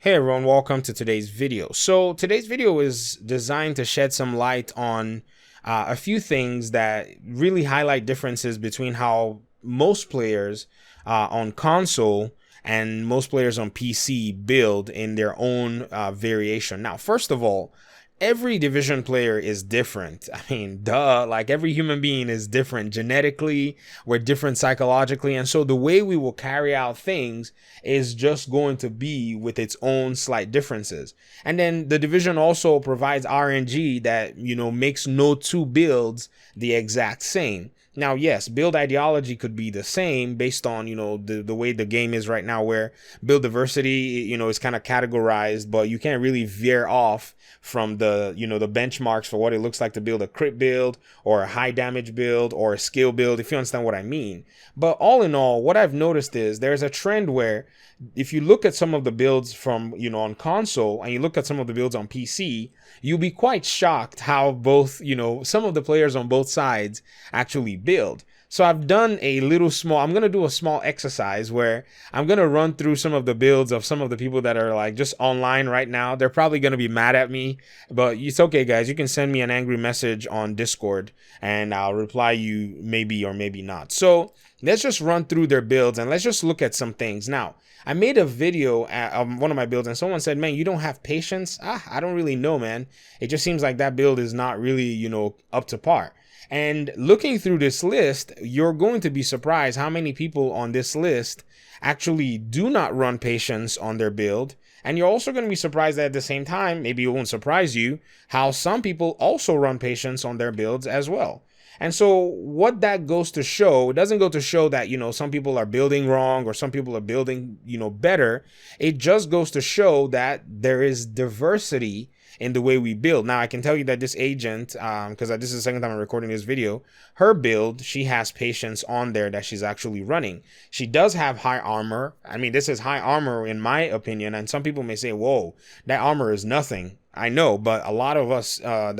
Hey everyone, welcome to today's video. So today's video is designed to shed some light on a few things that really highlight differences between how most players on console and most players on PC build in their own variation. Now, first of all, every division player is different. I mean, duh, like every human being is different genetically, we're different psychologically, and so the way we will carry out things is just going to be with its own slight differences. And then the division also provides RNG that, makes no two builds the exact same. Now, yes, build ideology could be the same based on, the way the game is right now, where build diversity, is kind of categorized, but you can't really veer off from the benchmarks for what it looks like to build a crit build or a high damage build or a skill build, if you understand what I mean. But all in all, what I've noticed is there's a trend where if you look at some of the builds from, on console and you look at some of the builds on PC, you'll be quite shocked how both, some of the players on both sides actually build. So I've done I'm going to do a small exercise where I'm going to run through some of the builds of some of the people that are like just online right now. They're probably going to be mad at me, but it's okay, guys. You can send me an angry message on Discord and I'll reply you maybe or maybe not. So let's just run through their builds and let's just look at some things. Now, I made a video of one of my builds and someone said, man, you don't have patience? I don't really know, man. It just seems like that build is not really, up to par. And looking through this list, you're going to be surprised how many people on this list actually do not run patience on their build. And you're also going to be surprised that at the same time, maybe it won't surprise you, how some people also run patience on their builds as well. And so what that goes to show, it doesn't go to show that, some people are building wrong or some people are building, better. It just goes to show that there is diversity in the way we build. Now, I can tell you that this agent, because this is the second time I'm recording this video, her build, she has patience on there that she's actually running. She does have high armor. I mean, this is high armor in my opinion, and some people may say, whoa, that armor is nothing. I know, but a lot of us, a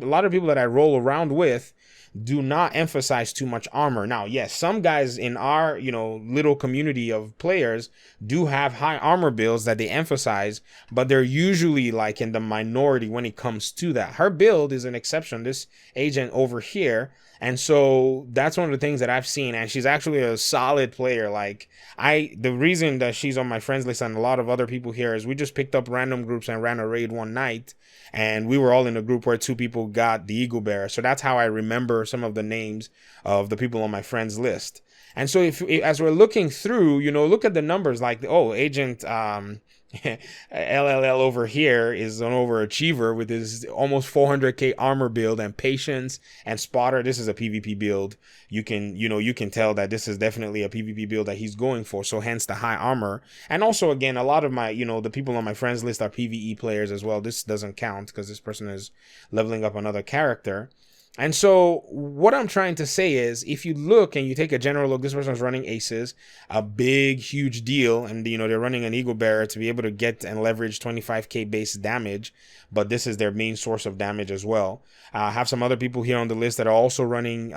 lot of people that I roll around with do not emphasize too much armor. Now, yes, some guys in our, little community of players do have high armor builds that they emphasize, but they're usually like in the minority when it comes to that. Her build is an exception, this agent over here. And so that's one of the things that I've seen. And she's actually a solid player. Like the reason that she's on my friends list and a lot of other people here is we just picked up random groups and ran a raid one night. And we were all in a group where two people got the Eagle Bearer. So that's how I remember some of the names of the people on my friends list. And so as we're looking through, look at the numbers like, agent, LLL over here is an overachiever with his almost 400k armor build and patience and spotter. This is a PvP build. You can tell that this is definitely a PvP build that he's going for. So hence the high armor. And also, again, a lot of my, the people on my friends list are PvE players as well. This doesn't count because this person is leveling up another character. And so what I'm trying to say is if you look and you take a general look, this person's running aces, a big, huge deal. And, they're running an Eagle Bearer to be able to get and leverage 25k base damage. But this is their main source of damage as well. I have some other people here on the list that are also running,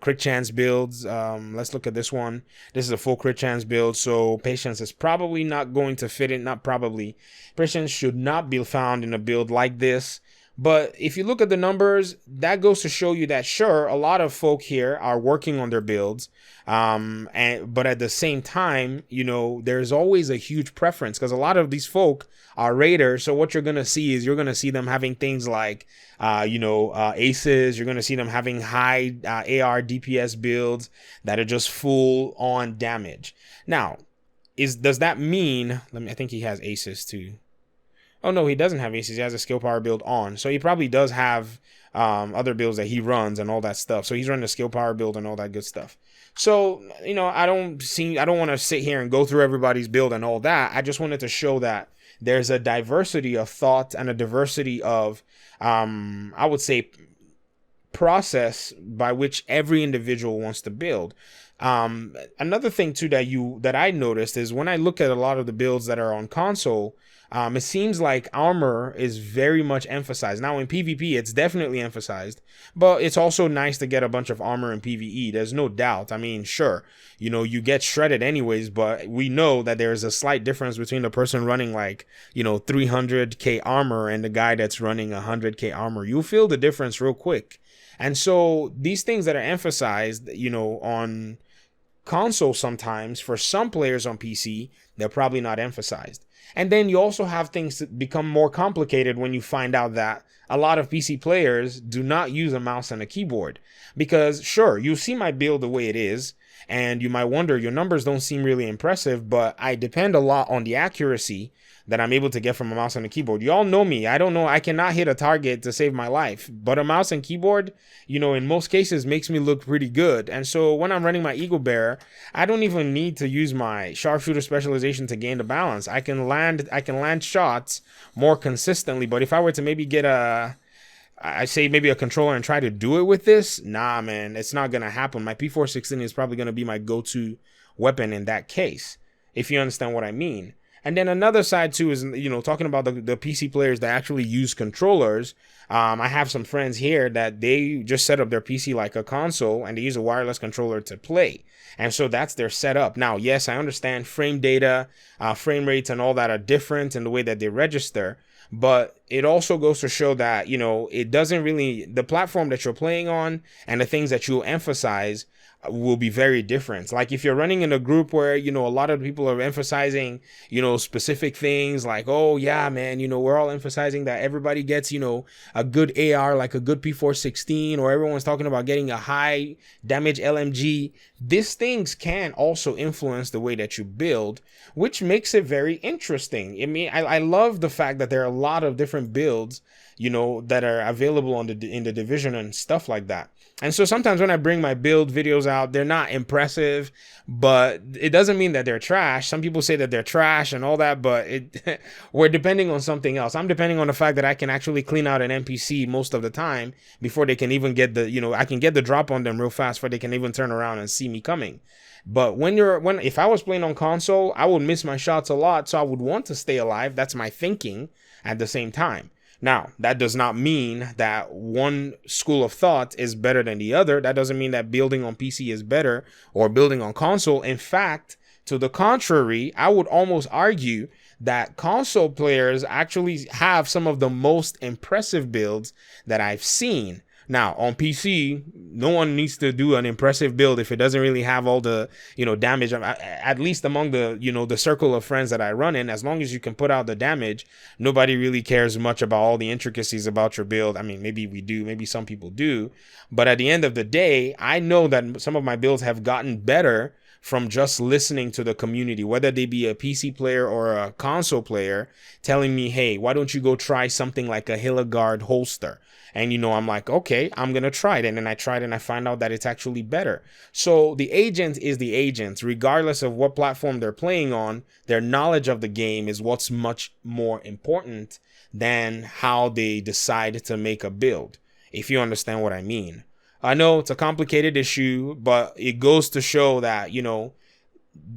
crit chance builds. Let's look at this one. This is a full crit chance build. So patience is probably not going to fit in. Not probably. Patience should not be found in a build like this. But if you look at the numbers, that goes to show you that, sure, a lot of folk here are working on their builds. But at the same time, there's always a huge preference because a lot of these folk are raiders. So what you're going to see is you're going to see them having things like, aces. You're going to see them having high AR DPS builds that are just full on damage. Now, does that mean, I think he has aces too. Oh, no, he doesn't have aces. He has a skill power build on. So he probably does have other builds that he runs and all that stuff. So he's running a skill power build and all that good stuff. So, I don't want to sit here and go through everybody's build and all that. I just wanted to show that there's a diversity of thought and a diversity of, I would say, process by which every individual wants to build. Another thing too that I noticed is when I look at a lot of the builds that are on console, it seems like armor is very much emphasized. Now in PvP, it's definitely emphasized, but it's also nice to get a bunch of armor in PvE. There's no doubt. I mean, sure, you get shredded anyways, but we know that there's a slight difference between the person running like, 300k armor and the guy that's running 100k armor. You'll feel the difference real quick. And so these things that are emphasized, on console sometimes, for some players on PC, they're probably not emphasized. And then you also have things that become more complicated when you find out that a lot of PC players do not use a mouse and a keyboard. Because sure, you see my build the way it is, and you might wonder, your numbers don't seem really impressive, but I depend a lot on the accuracy that I'm able to get from a mouse and a keyboard. You all know me. I cannot hit a target to save my life, but a mouse and keyboard, in most cases makes me look pretty good. And so when I'm running my Eagle Bearer, I don't even need to use my sharpshooter specialization to gain the balance. I can land shots more consistently, but if I were to maybe get maybe a controller and try to do it with this, nah, man, it's not going to happen. My P416 is probably going to be my go-to weapon in that case, if you understand what I mean. And then another side too is, talking about the PC players that actually use controllers. I have some friends here that they just set up their PC like a console and they use a wireless controller to play. And so that's their setup. Now, yes, I understand frame data, frame rates and all that are different in the way that they register. But it also goes to show that, it doesn't really, the platform that you're playing on and the things that you emphasize will be very different. Like if you're running in a group where, a lot of people are emphasizing, specific things like, oh yeah, man, we're all emphasizing that everybody gets, a good AR, like a good P416, or everyone's talking about getting a high damage LMG. These things can also influence the way that you build, which makes it very interesting. I mean, I love the fact that there are a lot of different builds, that are available in the division and stuff like that. And so sometimes when I bring my build videos out, they're not impressive, but it doesn't mean that they're trash. Some people say that they're trash and all that, but we're depending on something else. I'm depending on the fact that I can actually clean out an NPC most of the time before they can even get I can get the drop on them real fast before they can even turn around and see me coming. But if I was playing on console, I would miss my shots a lot, so I would want to stay alive. That's my thinking at the same time. Now, that does not mean that one school of thought is better than the other. That doesn't mean that building on PC is better or building on console. In fact, to the contrary, I would almost argue that console players actually have some of the most impressive builds that I've seen. Now, on PC, no one needs to do an impressive build if it doesn't really have all the, damage. At least among the, the circle of friends that I run in, as long as you can put out the damage, nobody really cares much about all the intricacies about your build. I mean, maybe we do, maybe some people do. But at the end of the day, I know that some of my builds have gotten better from just listening to the community, whether they be a PC player or a console player, telling me, hey, why don't you go try something like a Hilleguard holster? And, I'm like, okay, I'm going to try it. And then I tried and I find out that it's actually better. So the agent is the agent, regardless of what platform they're playing on. Their knowledge of the game is what's much more important than how they decide to make a build, if you understand what I mean. I know it's a complicated issue, but it goes to show that,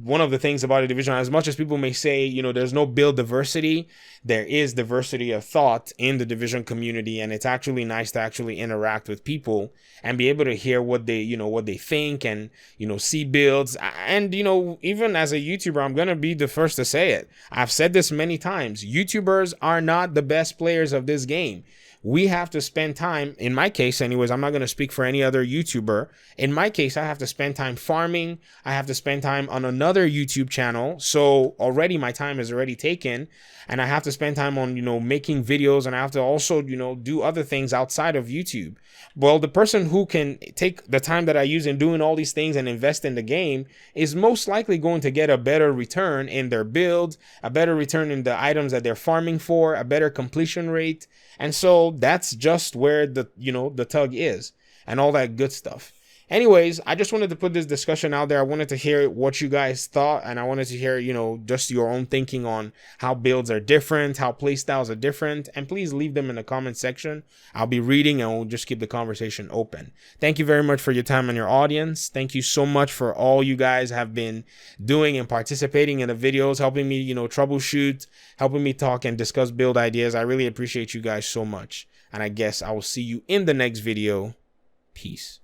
one of the things about the division, as much as people may say, there's no build diversity, there is diversity of thought in the division community. And it's actually nice to actually interact with people and be able to hear what they, what they think and, see builds. And, even as a YouTuber, I'm going to be the first to say it. I've said this many times. YouTubers are not the best players of this game. We have to spend time, in my case anyways, I'm not going to speak for any other YouTuber. In my case, I have to spend time farming. I have to spend time on another YouTube channel. So already my time is already taken, and I have to spend time on, making videos, and I have to also, do other things outside of YouTube. Well, the person who can take the time that I use in doing all these things and invest in the game is most likely going to get a better return in their build, a better return in the items that they're farming for, a better completion rate. And so that's just where the tug is and all that good stuff. Anyways, I just wanted to put this discussion out there. I wanted to hear what you guys thought, and I wanted to hear, just your own thinking on how builds are different, how playstyles are different, and please leave them in the comment section. I'll be reading, and we'll just keep the conversation open. Thank you very much for your time and your audience. Thank you so much for all you guys have been doing and participating in the videos, helping me, troubleshoot, helping me talk and discuss build ideas. I really appreciate you guys so much, and I guess I will see you in the next video. Peace.